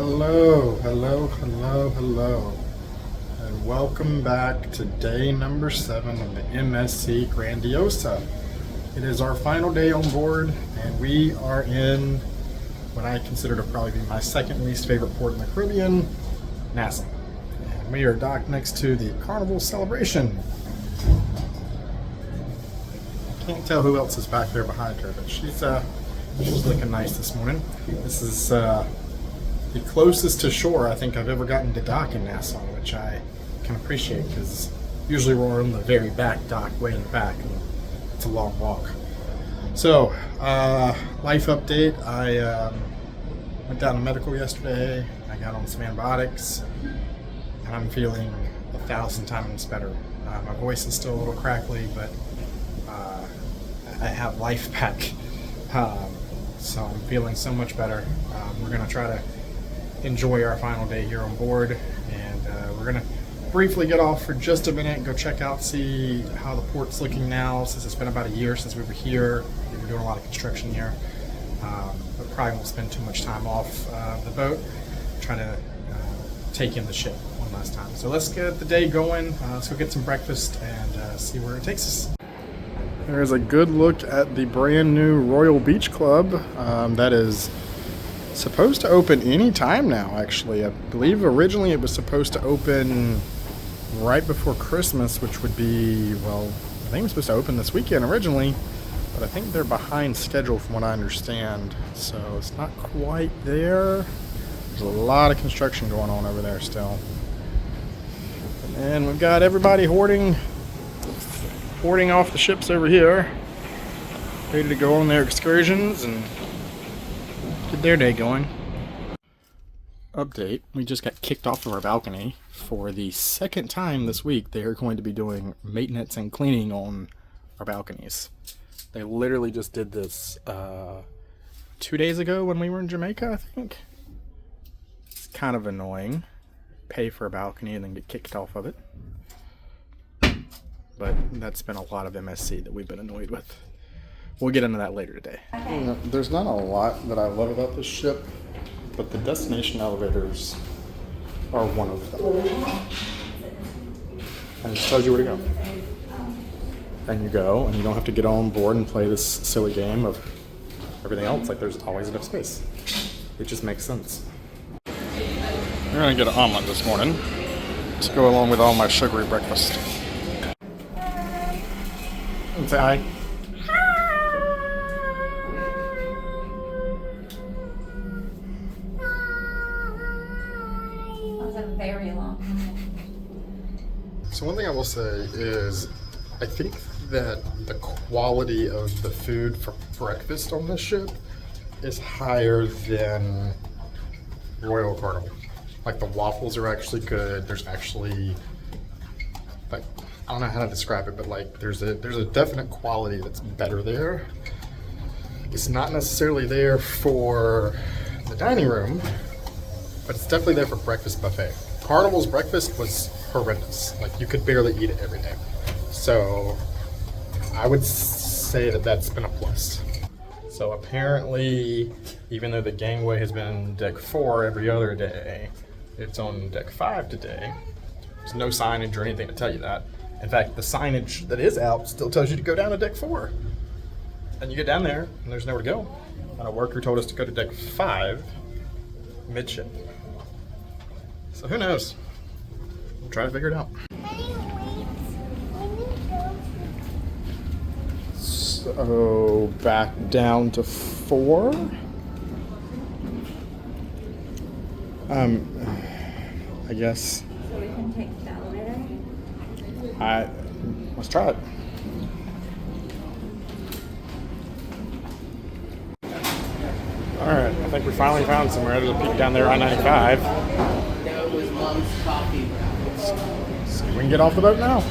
Hello, and welcome back to day number 7 of the MSC Grandiosa. It is our final day on board, and we are in what I consider to probably be my second least favorite port in the Caribbean, Nassau. And we are docked next to the Carnival celebration. I can't tell who else is back there behind her, but she's looking nice this morning. This is the closest to shore I think I've ever gotten to dock in Nassau, which I can appreciate because usually we're on the very back dock, way in the back, and it's a long walk. So, life update. I went down to medical yesterday. I got on some antibiotics, and I'm feeling 1,000 times better. My voice is still a little crackly, but I have life back. So I'm feeling so much better. We're going to try to enjoy our final day here on board, and we're going to briefly get off for just a minute and go check out, see how the port's looking now, since it's been about a year since we were here. We were doing a lot of construction here, but probably won't spend too much time off the boat, trying to take in the ship one last time. So let's get the day going. Let's go get some breakfast and see where it takes us. There's a good look at the brand new Royal Beach Club that is supposed to open any time now, actually. I believe originally it was supposed to open right before Christmas, which would be, well, I think it was supposed to open this weekend originally, but I think they're behind schedule from what I understand, so it's not quite there. There's a lot of construction going on over there still. And we've got everybody hoarding off the ships over here, ready to go on their excursions and get their day going. Update, we just got kicked off of our balcony. For the second time this week, they are going to be doing maintenance and cleaning on our balconies. They literally just did this 2 days ago when we were in Jamaica, I think. It's kind of annoying. Pay for a balcony and then get kicked off of it. But that's been a lot of MSC that we've been annoyed with. We'll get into that later today. There's not a lot that I love about this ship, but the destination elevators are one of them. And it tells you where to go. And you go, and you don't have to get on board and play this silly game of everything else. Like, there's always enough space. It just makes sense. We're gonna get an omelet this morning to go along with all my sugary breakfast. And say hi. Very long. So one thing I will say is I think that the quality of the food for breakfast on this ship is higher than Royal Carnival. Like, the waffles are actually good. There's actually, like, I don't know how to describe it, but like there's a definite quality that's better there. It's not necessarily there for the dining room, but it's definitely there for breakfast buffet. Carnival's breakfast was horrendous. Like, you could barely eat it every day. So I would say that that's been a plus. So apparently, even though the gangway has been deck 4 every other day, it's on deck 5 today. There's no signage or anything to tell you that. In fact, the signage that is out still tells you to go down to deck 4. And you get down there, and there's nowhere to go. And a worker told us to go to deck 5, midship. So who knows? We'll try to figure it out. So back down to 4. I guess. So we can take the elevator? Let's try it. Alright, I think we finally found somewhere. There's a peak down there, I-95. That was Mom's coffee. So we can get off the boat now.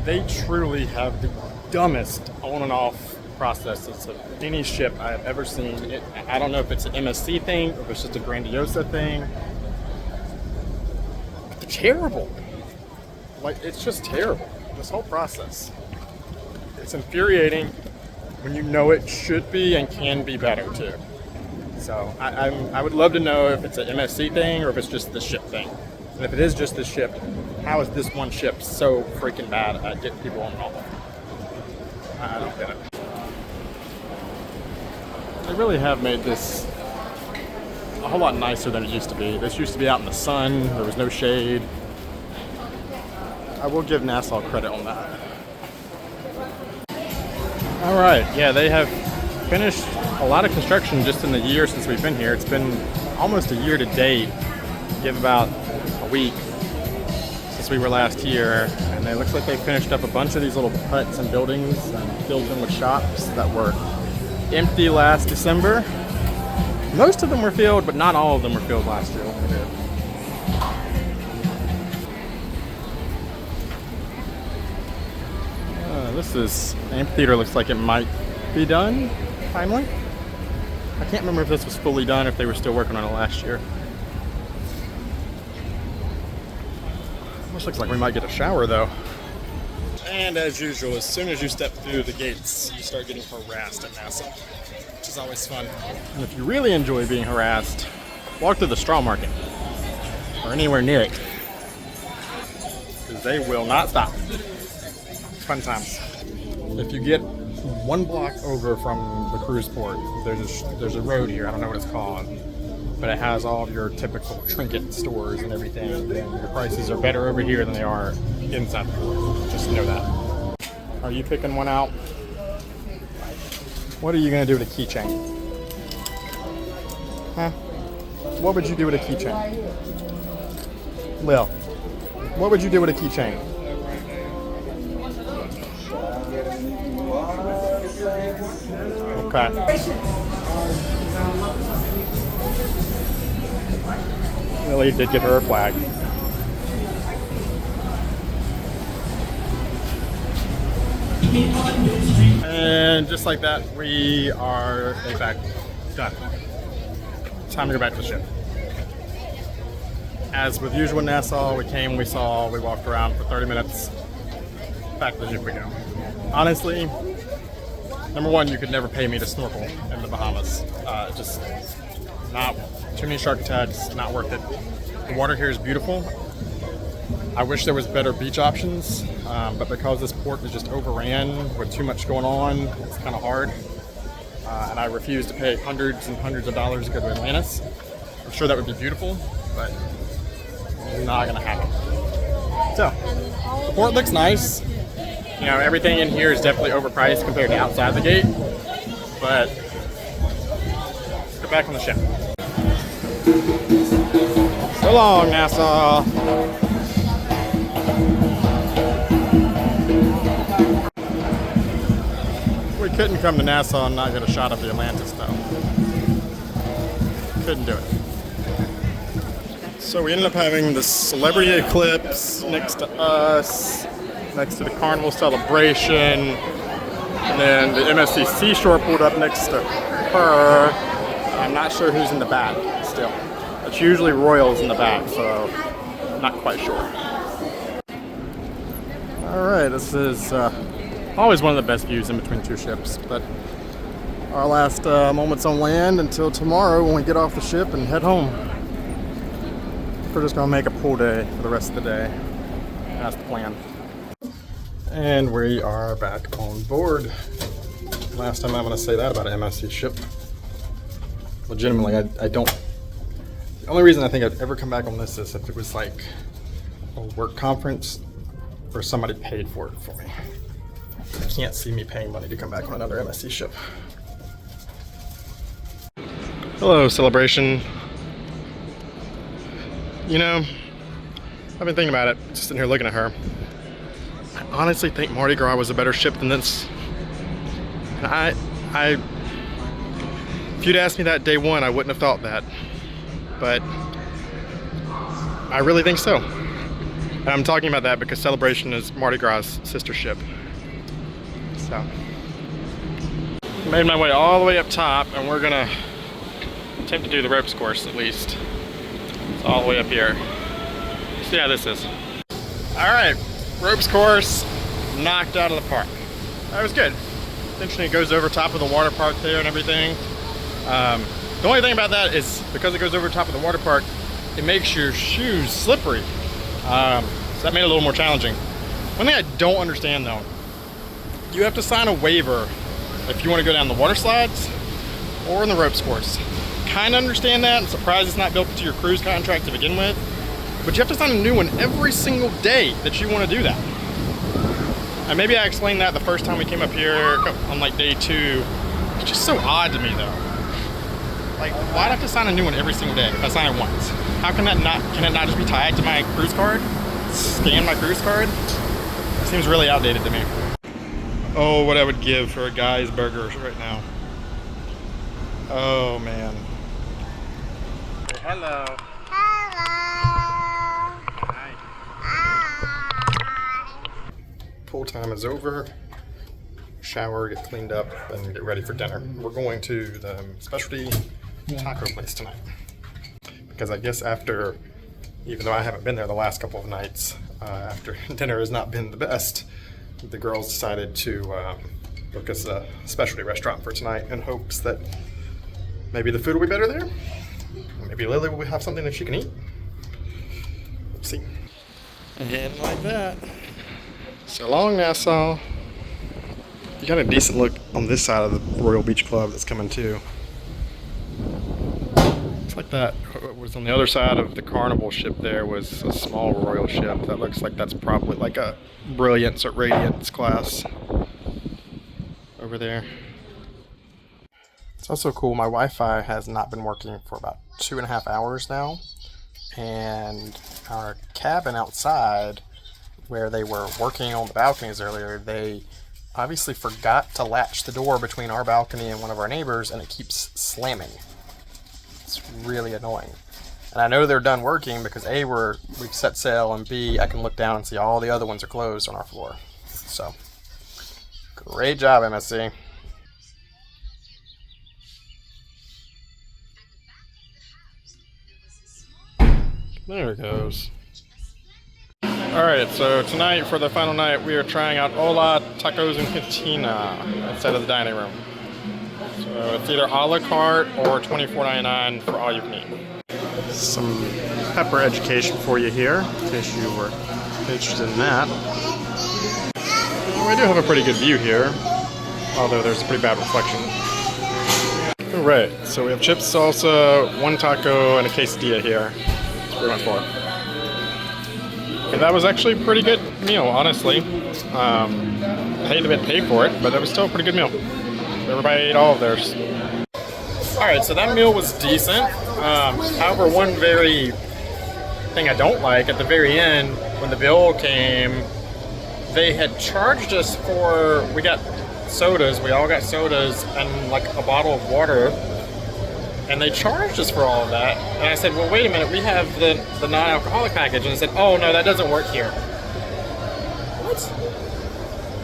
They truly have the dumbest on and off processes of any ship I have ever seen. I don't know if it's an MSC thing or if it's just a Grandiosa thing. But they're terrible. Like, it's just terrible. This whole process. It's infuriating when you know it should be and can be better too. So I would love to know if it's an MSC thing or if it's just the ship thing. And if it is just the ship, how is this one ship so freaking bad at getting people on and off? I don't get it. They really have made this a whole lot nicer than it used to be. This used to be out in the sun. There was no shade. I will give Nassau credit on that. All right, yeah, they have finished a lot of construction just in the year since we've been here. It's been almost a year to date. Give about a week since we were last here, and it looks like they finished up a bunch of these little huts and buildings and filled them with shops that were empty last December. Most of them were filled, but not all of them were filled last year. This is amphitheater. Looks like it might be done finally. I can't remember if this was fully done, if they were still working on it last year. This looks like we might get a shower though. And as usual, as soon as you step through the gates, you start getting harassed at Nassau, which is always fun. And if you really enjoy being harassed, walk to the straw market or anywhere near it, because they will not stop. Fun times. If you get one block over from the cruise port, there's a road here. I don't know what it's called, but it has all of your typical trinket stores and everything. And your prices are better over here than they are inside the port. Just know that. Are you picking one out? What are you gonna do with a keychain? Huh? What would you do with a keychain? Lil, what would you do with a keychain? Okay. Lily did get her a flag. And just like that, we are, in fact, done. Time to go back to the ship. As with usual Nassau, we came, we saw, we walked around for 30 minutes. Back to the ship we go. Honestly, number one, you could never pay me to snorkel in the Bahamas. Just not too many shark attacks, not worth it. The water here is beautiful. I wish there was better beach options, but because this port is just overran with too much going on, it's kind of hard. And I refuse to pay hundreds and hundreds of dollars to go to Atlantis. I'm sure that would be beautiful, but not gonna happen. So, the port looks nice. You know, everything in here is definitely overpriced compared to outside the gate, but let's get back on the ship. So long, Nassau. We couldn't come to Nassau and not get a shot of the Atlantis, though. Couldn't do it. So we ended up having the celebrity eclipse next to us, next to the carnival celebration, and then the MSC Seashore pulled up next to her. I'm not sure who's in the back still. It's usually Royals in the back, so not quite sure. All right, this is always one of the best views in between two ships, but our last moments on land until tomorrow when we get off the ship and head home. We're just gonna make a pool day for the rest of the day. That's the plan. And we are back on board. Last time I'm gonna say that about an MSC ship. Legitimately, I don't. The only reason I think I'd ever come back on this is if it was like a work conference or somebody paid for it for me. I can't see me paying money to come back on another MSC ship. Hello, Celebration. You know, I've been thinking about it, just sitting here looking at her. I honestly think Mardi Gras was a better ship than this. And if you'd asked me that day one, I wouldn't have thought that. But I really think so. And I'm talking about that because Celebration is Mardi Gras' sister ship. So, made my way all the way up top, and we're gonna attempt to do the ropes course at least. It's all the way up here. See how this is. All right, ropes course, knocked out of the park. That was good. It's interesting, it goes over top of the water park there and everything. The only thing about that is because it goes over the top of the water park, it makes your shoes slippery. So that made it a little more challenging. One thing I don't understand though, you have to sign a waiver if you want to go down the water slides or in the ropes course. Kind of understand that. I'm surprised it's not built into your cruise contract to begin with, but you have to sign a new one every single day that you want to do that. And maybe I explained that the first time we came up here on like day 2. It's just so odd to me though. Like, why'd I have to sign a new one every single day if I sign it once? How can that not, can it not just be tied to my cruise card? Scan my cruise card? It seems really outdated to me. Oh, what I would give for a Guy's Burgers right now. Oh man. Say hello. Hello. Hi. Pool time is over. Shower, get cleaned up, and get ready for dinner. We're going to the specialty taco place tonight. Because I guess after, even though I haven't been there the last couple of nights, after dinner has not been the best, the girls decided to book us a specialty restaurant for tonight in hopes that maybe the food will be better there. Maybe Lily will have something that she can eat. Let's see. And like that. So long, Nassau. You got a decent look on this side of the Royal Beach Club that's coming too. Looks like that was on the other side of the Carnival ship. There was a small Royal ship that looks like that's probably like a Brilliance or Radiance class over there. It's also cool. My Wi-Fi has not been working for about 2.5 hours now, and our cabin outside, where they were working on the balconies earlier, they obviously forgot to latch the door between our balcony and one of our neighbors, and it keeps slamming. It's really annoying. And I know they're done working because A, we've set sail, and B, I can look down and see all the other ones are closed on our floor. So, great job, MSC. There it goes. Alright, so tonight for the final night we are trying out Hola Tacos and Cantina instead of the dining room. So it's either a la carte or $24.99 for all you can eat. Some pepper education for you here, in case you were interested in that. We do have a pretty good view here, although there's a pretty bad reflection. Alright, so we have chips, salsa, 1 taco, and a quesadilla here. That's pretty much for it. And that was actually a pretty good meal, honestly. I hate to pay for it, but it was still a pretty good meal. Everybody ate all of theirs. Alright, so that meal was decent. However, one very thing I don't like, at the very end, when the bill came, they had charged us for, we got sodas, we all got sodas, and like a bottle of water. And they charged us for all of that. And I said, well, wait a minute, we have the non-alcoholic package. And they said, oh, no, that doesn't work here. What?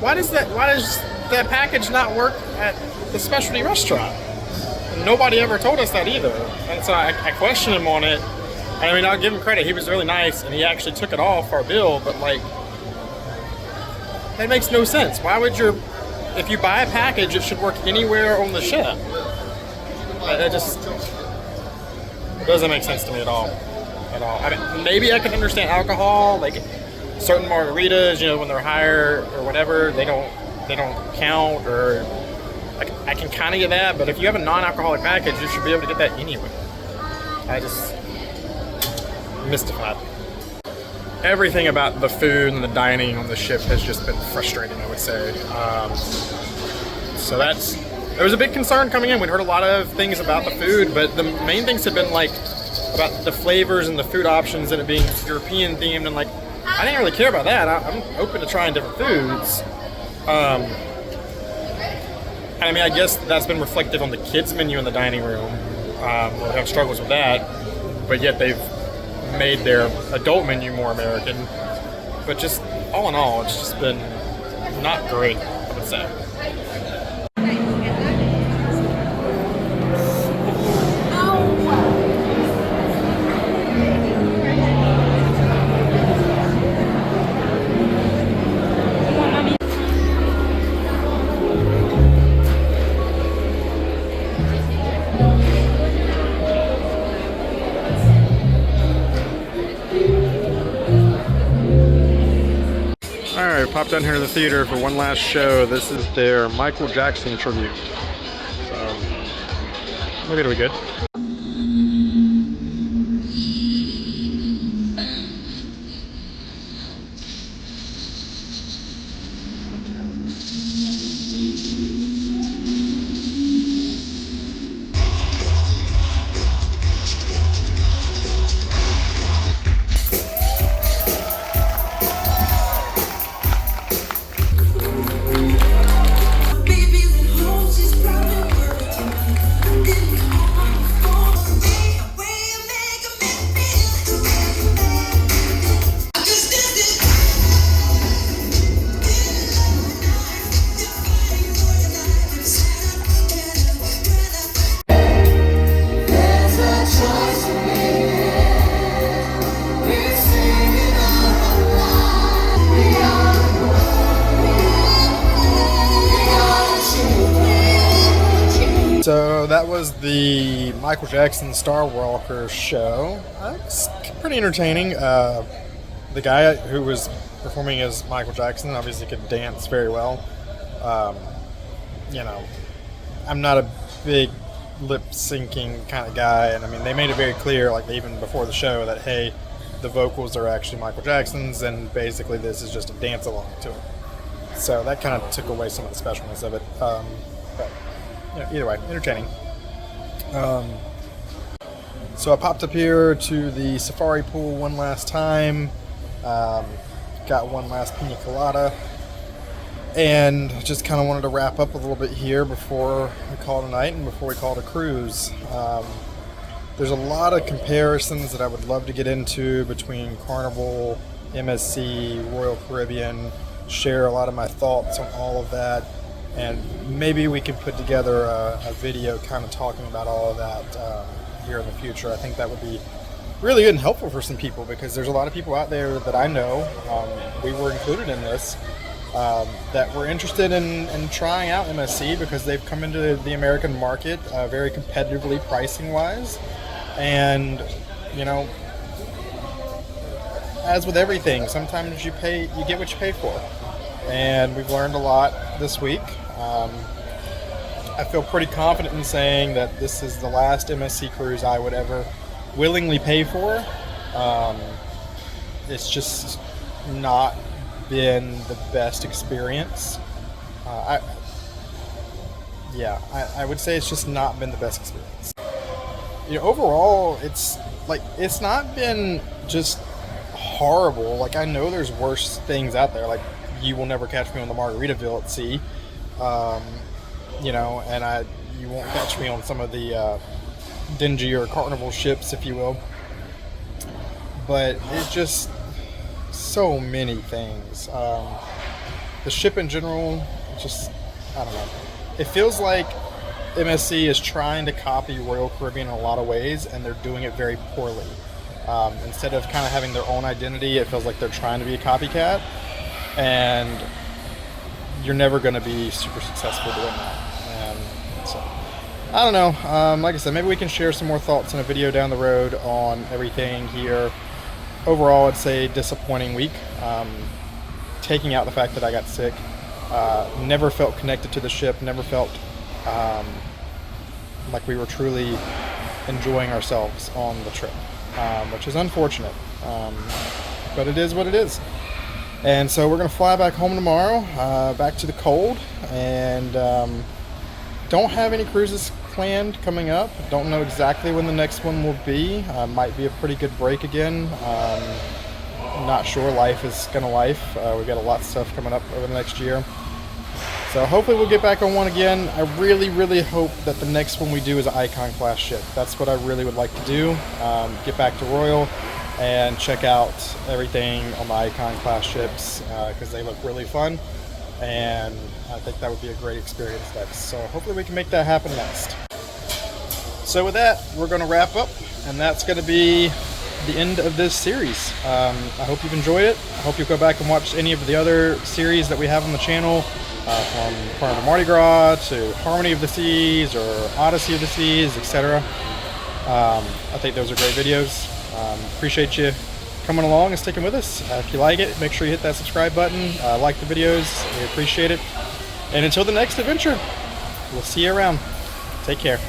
Why does that package not work at the specialty restaurant? And nobody ever told us that either. And so I questioned him on it. And I mean, I'll give him credit. He was really nice, and he actually took it off our bill. But, like, that makes no sense. Why would if you buy a package, it should work anywhere on the ship. It just doesn't make sense to me at all. I mean, maybe I can understand alcohol, like certain margaritas, you know, when they're higher or whatever, they don't count, or I can kind of get that. But if you have a non-alcoholic package, you should be able to get that anyway. I just mystified. Everything about the food and the dining on the ship has just been frustrating, I would say. So there was a big concern coming in. We'd heard a lot of things about the food, but the main things have been like about the flavors and the food options and it being European themed, and like I didn't really care about that. I'm open to trying different foods. And I mean, I guess that's been reflected on the kids menu in the dining room. We'll have struggles with that, but yet they've made their adult menu more American. But just all in all, it's just been not great, I would say. popped down here to the theater for one last show. This is their Michael Jackson tribute. So, maybe it'll be good. So that was the Michael Jackson Star Walker show. It's pretty entertaining. The guy who was performing as Michael Jackson obviously could dance very well. You know, I'm not a big lip syncing kind of guy, and I mean they made it very clear, like even before the show, that hey, the vocals are actually Michael Jackson's, and basically this is just a dance along to it. So that kind of took away some of the specialness of it. But yeah, either way, entertaining. So I popped up here to the safari pool one last time. Got one last pina colada. And just kind of wanted to wrap up a little bit here before we call it a night and before we call it a cruise. There's a lot of comparisons that I would love to get into between Carnival, MSC, Royal Caribbean, share a lot of my thoughts on all of that. And maybe we could put together a video kind of talking about all of that here in the future. I think that would be really good and helpful for some people, because there's a lot of people out there that I know, we were included in this, that were interested in trying out MSC because they've come into the American market very competitively pricing wise. And, you know, as with everything, sometimes you get what you pay for. And we've learned a lot this week. I feel pretty confident in saying that this is the last MSC cruise I would ever willingly pay for. It's just not been the best experience. I would say it's just not been the best experience. You know, overall, it's not been just horrible. Like, I know there's worse things out there. Like, you will never catch me on the Margaritaville at sea. You know, and you won't catch me on some of the dingier Carnival ships, if you will. But it's just so many things. The ship in general, just, I don't know. It feels like MSC is trying to copy Royal Caribbean in a lot of ways, and they're doing it very poorly. Instead of kind of having their own identity, it feels like they're trying to be a copycat, and you're never going to be super successful doing that. So, I don't know. Like I said, maybe we can share some more thoughts in a video down the road on everything here. Overall, I'd say disappointing week. Taking out the fact that I got sick, never felt connected to the ship, never felt like we were truly enjoying ourselves on the trip, which is unfortunate. But it is what it is. And so we're going to fly back home tomorrow, back to the cold, and don't have any cruises planned coming up. Don't know exactly when the next one will be. Might be a pretty good break again. I'm not sure. Life is going to life. We've got a lot of stuff coming up over the next year. So hopefully we'll get back on one again. I really, really hope that the next one we do is an Icon class ship. That's what I really would like to do. Get back to Royal and check out everything on the Icon class ships, because they look really fun, and I think that would be a great experience next. So hopefully we can make that happen next. So with that, we're going to wrap up, and that's going to be the end of this series. I hope you've enjoyed it. I hope you'll go back and watch any of the other series that we have on the channel, from Carnival Mardi Gras to Harmony of the Seas or Odyssey of the Seas, etc. I think those are great videos. Appreciate you coming along and sticking with us. If you like it, make sure you hit that subscribe button. Like the videos. We appreciate it. And until the next adventure, we'll see you around. Take care.